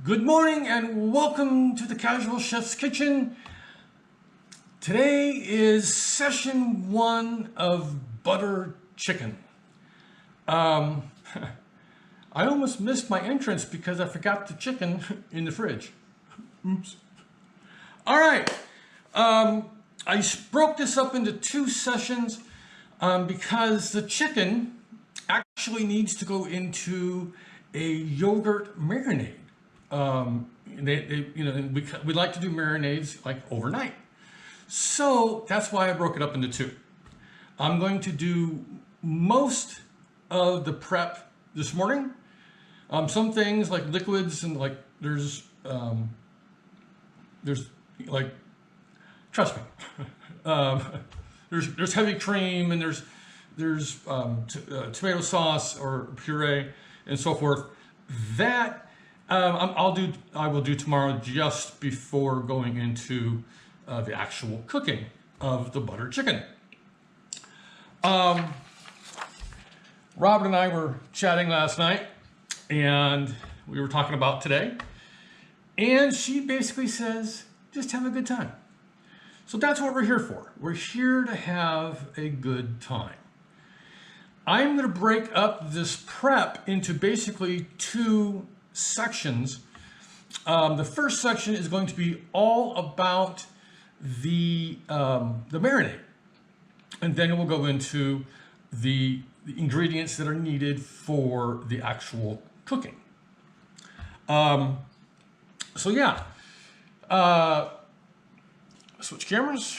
Good morning and welcome to the Casual Chef's Kitchen. Today is session 1 of butter chicken. I almost missed my entrance because I forgot the chicken in the fridge. Oops. All right. I broke this up into 2 sessions because the chicken actually needs to go into a yogurt marinade. We like to do marinades like overnight. So that's why I broke it up into 2. I'm going to do most of the prep this morning. Some things like liquids and like there's like, trust me, there's heavy cream and there's tomato sauce or puree and so forth. That I will do tomorrow just before going into the actual cooking of the butter chicken. Robin and I were chatting last night and we were talking about today, and she basically says, just have a good time. So that's what we're here for. We're here to have a good time. I'm going to break up this prep into basically 2 sections. The first section is going to be all about the marinade, and then we'll go into the ingredients that are needed for the actual cooking. So yeah, switch cameras.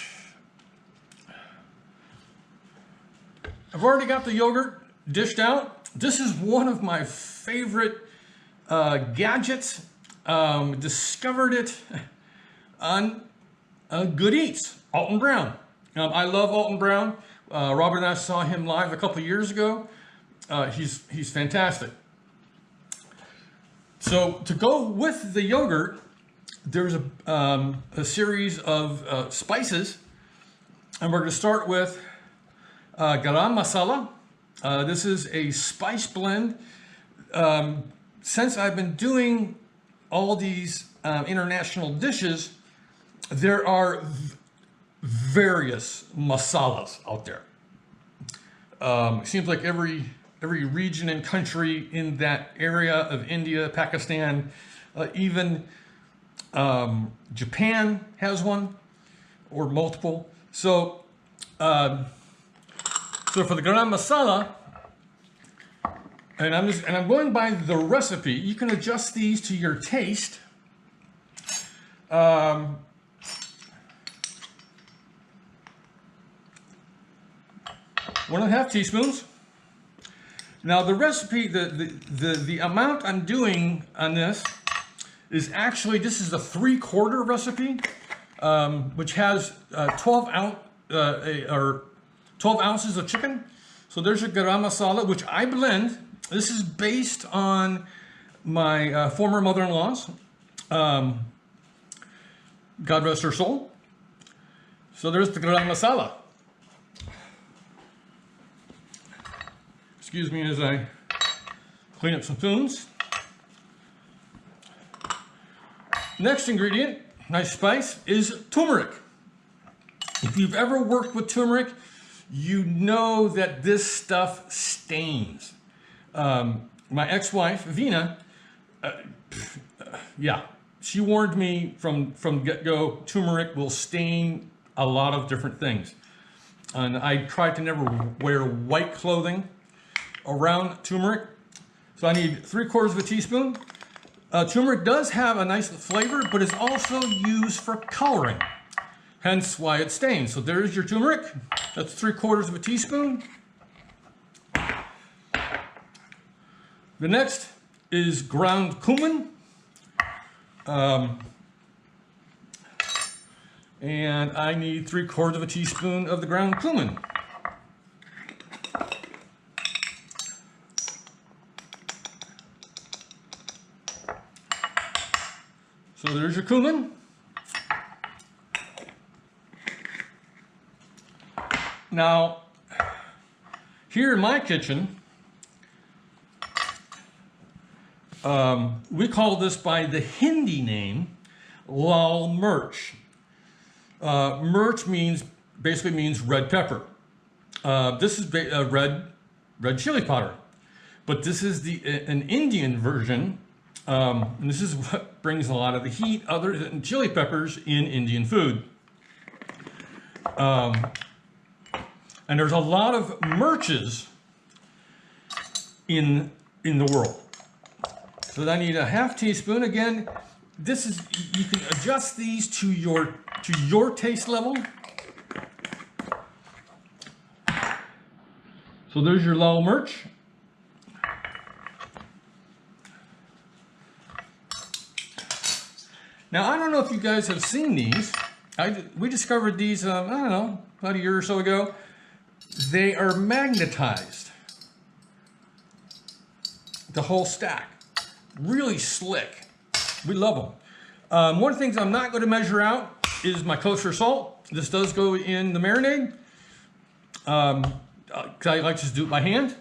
I've already got the yogurt dished out. This is one of my favorite gadgets. Discovered it on Good Eats, Alton Brown. I love Alton Brown. Robert and I saw him live a couple of years ago. He's fantastic. So to go with the yogurt, there's a series of spices, and we're going to start with garam masala. This is a spice blend. Since I've been doing all these international dishes, there are various masalas out there. It seems like every region and country in that area of India, Pakistan, even Japan has one or multiple. So for the garam masala, and I'm going by the recipe. You can adjust these to your taste. 1.5 teaspoons. Now the recipe, the amount I'm doing on this is actually, this is a 3/4 recipe, which has 12 ounces of chicken. So there's your garam masala, which I blend. This is based on my former mother-in-law's. God rest her soul. So there's the garam masala. Excuse me as I clean up some spoons. Next ingredient, nice spice, is turmeric. If you've ever worked with turmeric, you know that this stuff stains. My ex-wife, Vina, she warned me from get-go, turmeric will stain a lot of different things. And I tried to never wear white clothing around turmeric. So I need 3/4 teaspoon. Turmeric does have a nice flavor, but it's also used for coloring, hence why it stains. So there's your turmeric. That's 3/4 teaspoon. The next is ground cumin. And I need 3/4 teaspoon of the ground cumin. So there's your cumin. Now, here in my kitchen, We call this by the Hindi name, lal mirch. Mirch basically means red pepper. This is red chili powder, but this is an Indian version, and this is what brings a lot of the heat other than chili peppers in Indian food. And there's a lot of mirches in the world. So I need a half teaspoon. Again, you can adjust these to your taste level. So there's your lal mirch. Now I don't know if you guys have seen these. We discovered these, I don't know, about a year or so ago. They are magnetized. The whole stack. Really slick. We love them. One of the things I'm not going to measure out is my kosher salt. This does go in the marinade. Because I like to do it by hand.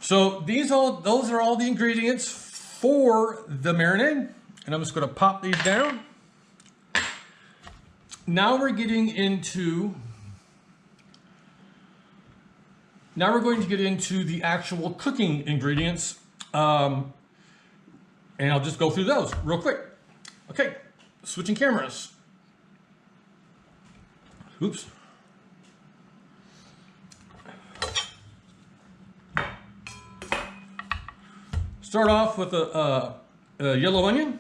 So those are all the ingredients for the marinade. And I'm just going to pop these down. Now we're getting into going to get into the actual cooking ingredients. And I'll just go through those real quick. Okay, switching cameras. Oops. Start off with a yellow onion.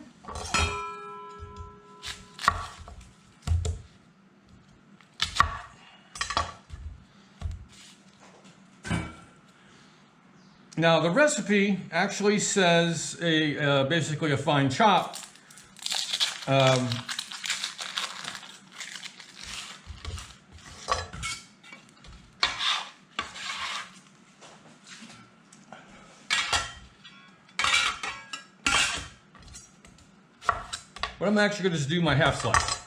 Now the recipe actually says basically a fine chop. But I'm actually going to just do my half slice.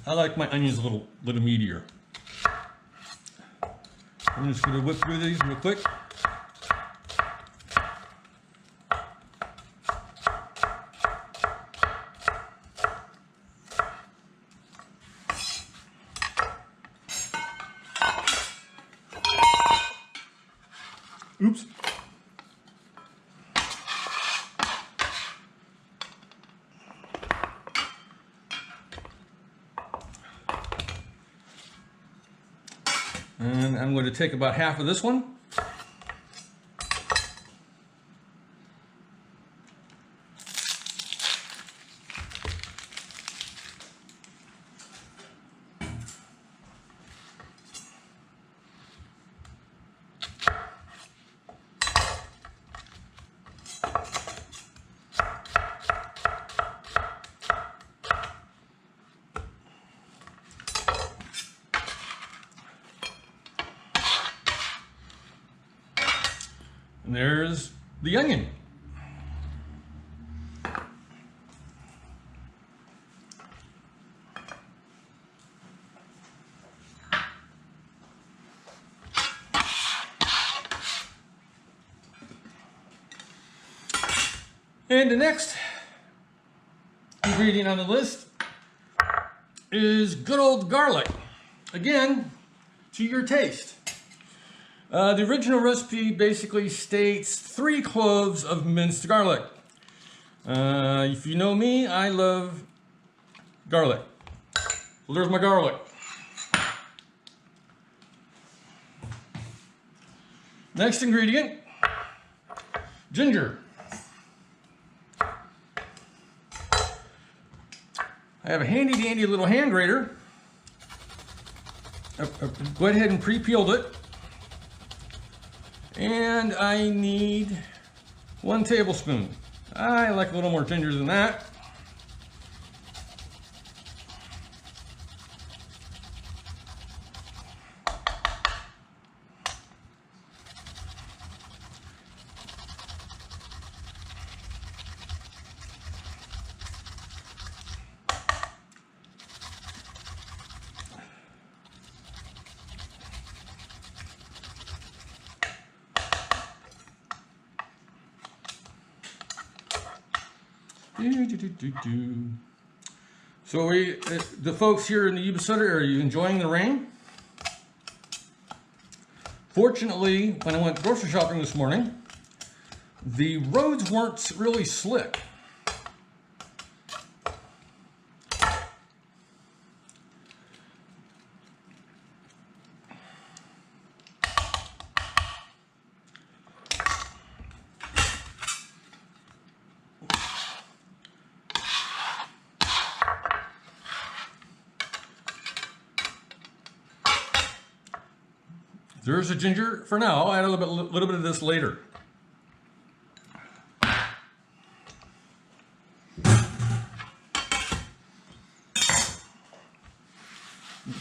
I like my onions a little meatier. I'm just going to whip through these real quick. Oops. And I'm going to take about half of this one. And there's the onion. And the next ingredient on the list is good old garlic. Again, to your taste. The original recipe basically states 3 cloves of minced garlic. If you know me, I love garlic. So there's my garlic. Next ingredient, ginger. I have a handy dandy little hand grater. Go ahead and pre-peeled it. And I need 1 tablespoon. I like a little more ginger than that. So the folks here in the Yuba Sutter area, are you enjoying the rain? Fortunately, when I went grocery shopping this morning, the roads weren't really slick. There's the ginger for now. I'll add a little bit of this later.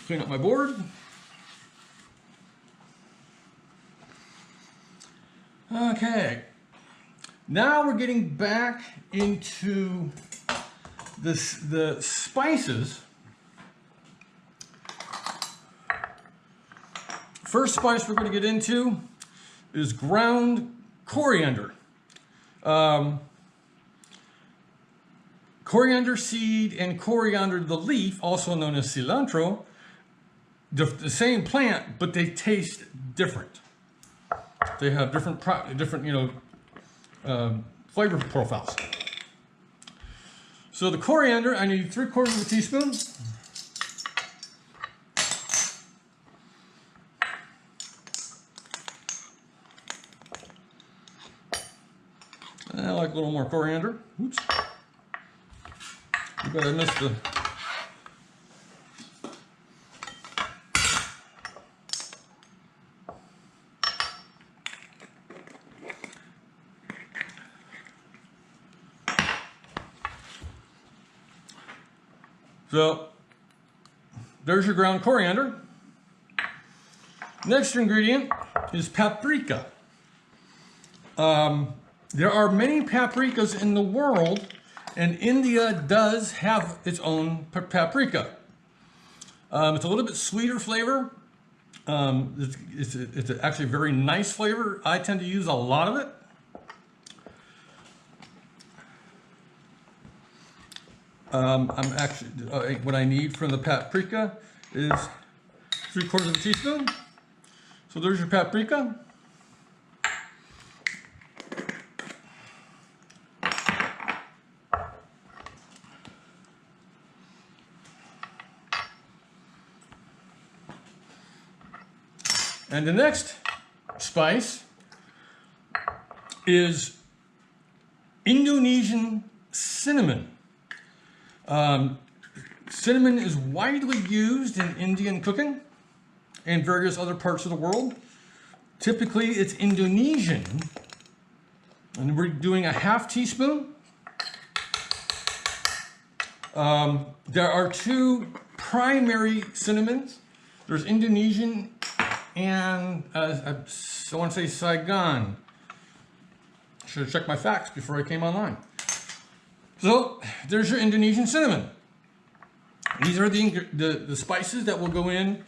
Clean up my board. Okay. Now we're getting back into the spices. First spice we're going to get into is ground coriander. Coriander seed and coriander the leaf, also known as cilantro, the same plant, but they taste different. They have different flavor profiles. So the coriander, I need 3/4 of a teaspoon. I like a little more coriander. Oops. You bet I missed the... So, there's your ground coriander. Next ingredient is paprika. There are many paprikas in the world, and India does have its own paprika. It's a little bit sweeter flavor. It's actually a very nice flavor. I tend to use a lot of it. What I need from the paprika is 3/4 of a teaspoon. So there's your paprika. And the next spice is Indonesian cinnamon. Cinnamon is widely used in Indian cooking and various other parts of the world. Typically, it's Indonesian, and we're doing a 1/2 teaspoon. There are two primary cinnamons. There's Indonesian and I want to say Saigon. Should have checked my facts before I came online. So there's your Indonesian cinnamon. These are the spices that will go in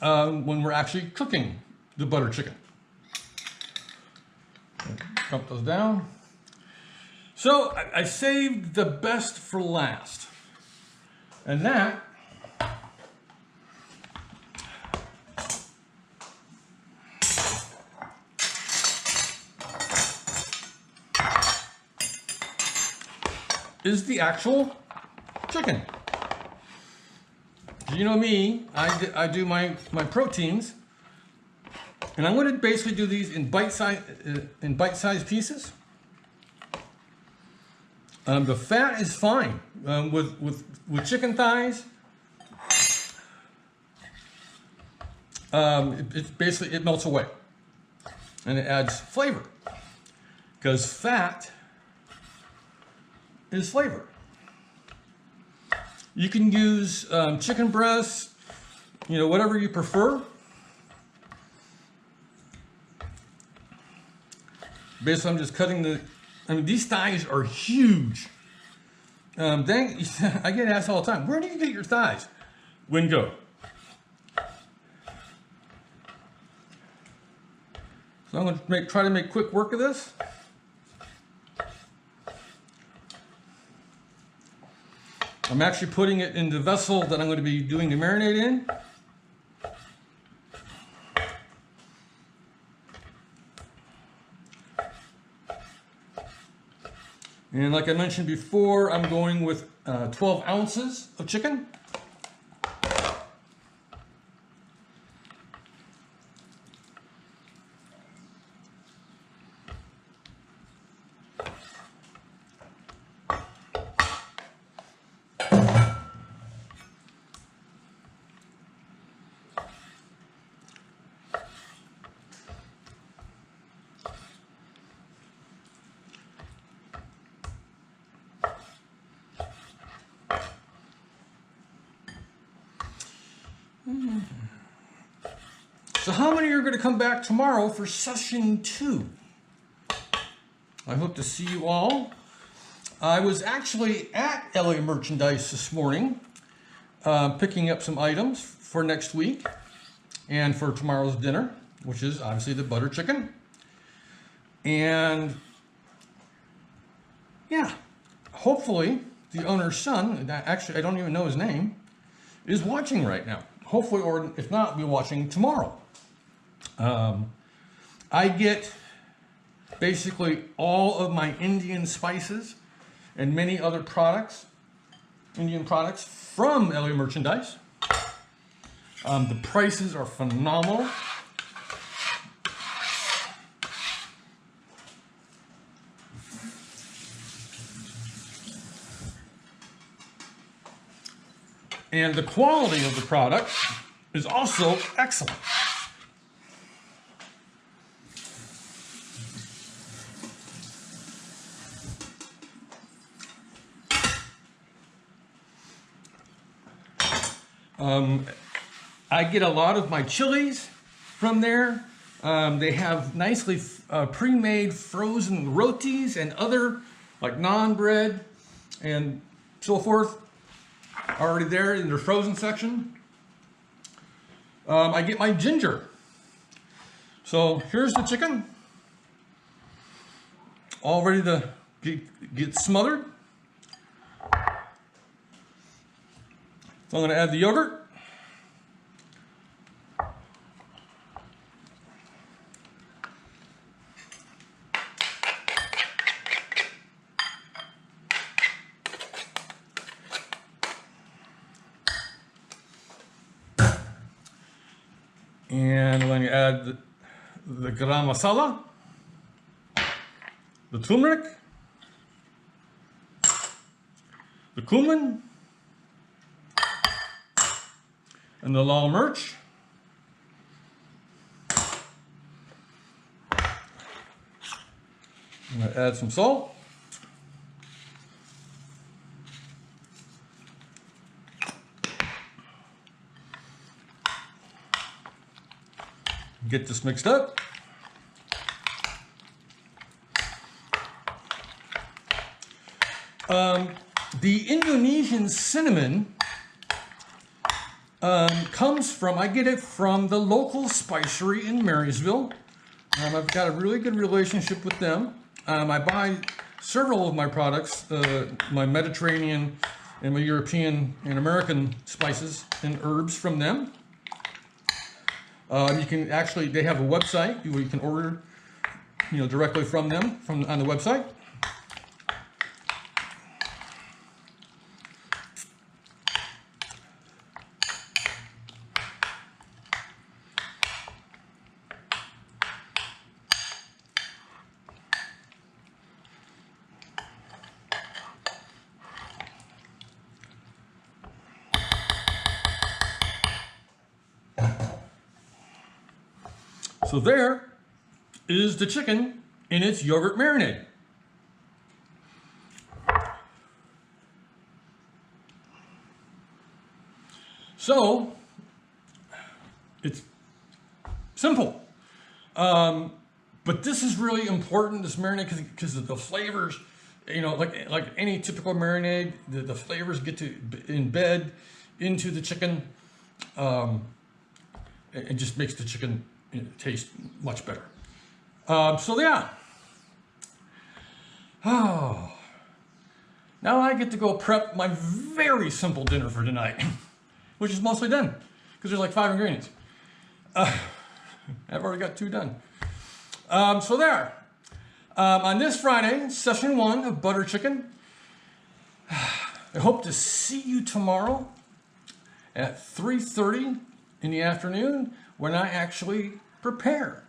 when we're actually cooking the butter chicken. Dump those down. So I saved the best for last, and that is the actual chicken. You know me, I do my proteins, and I'm going to basically do these in bite-sized pieces. The fat is fine with chicken thighs. It melts away, and it adds flavor, because fat is flavor. You can use chicken breasts, whatever you prefer. Basically, I'm just cutting these thighs are huge. I get asked all the time, where do you get your thighs? Wingo. So I'm going to try to make quick work of this. I'm actually putting it in the vessel that I'm going to be doing the marinade in. And like I mentioned before, I'm going with 12 ounces of chicken. So how many are going to come back tomorrow for session 2? I hope to see you all. I was actually at LA Merchandise this morning, picking up some items for next week and for tomorrow's dinner, which is obviously the butter chicken. And yeah, hopefully the owner's son, actually I don't even know his name, is watching right now. Hopefully, or if not, be watching tomorrow. I get basically all of my Indian spices and many other products, Indian products, from LA Merchandise. The prices are phenomenal. And the quality of the product is also excellent. I get a lot of my chilies from there. They have nicely pre-made frozen rotis and other like naan bread and so forth already there in their frozen section. I get my ginger. So here's the chicken, all ready to get smothered. So I'm going to add the yogurt. And I'm going to add the garam masala, the turmeric, the cumin, and the lal mirch. I'm going to add some salt. Get this mixed up. The Indonesian cinnamon comes from, I get it from the local spicery in Marysville. I've got a really good relationship with them. I buy several of my products, my Mediterranean and my European and American spices and herbs from them. You can actually, they have a website where you can order, directly from them on the website. So there is the chicken in its yogurt marinade. So it's simple, but this is really important, this marinade, because of the flavors. Like any typical marinade, the flavors get to embed into the chicken. It just makes the chicken taste much better. So yeah. Oh. Now I get to go prep my very simple dinner for tonight, which is mostly done because there's like 5 ingredients. I've already got 2 done. So there. On this Friday, session 1 of butter chicken. I hope to see you tomorrow at 3:30 in the afternoon when I actually prepare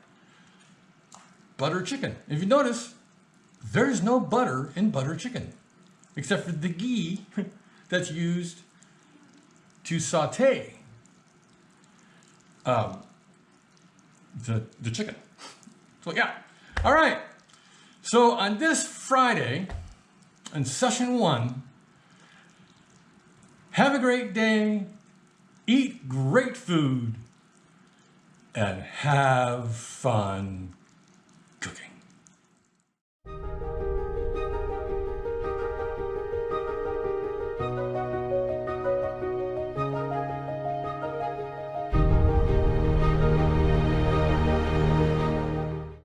butter chicken. If you notice, there's no butter in butter chicken, except for the ghee that's used to saute the chicken. So yeah, all right. So on this Friday, in session 1, have a great day, eat great food, and have fun cooking.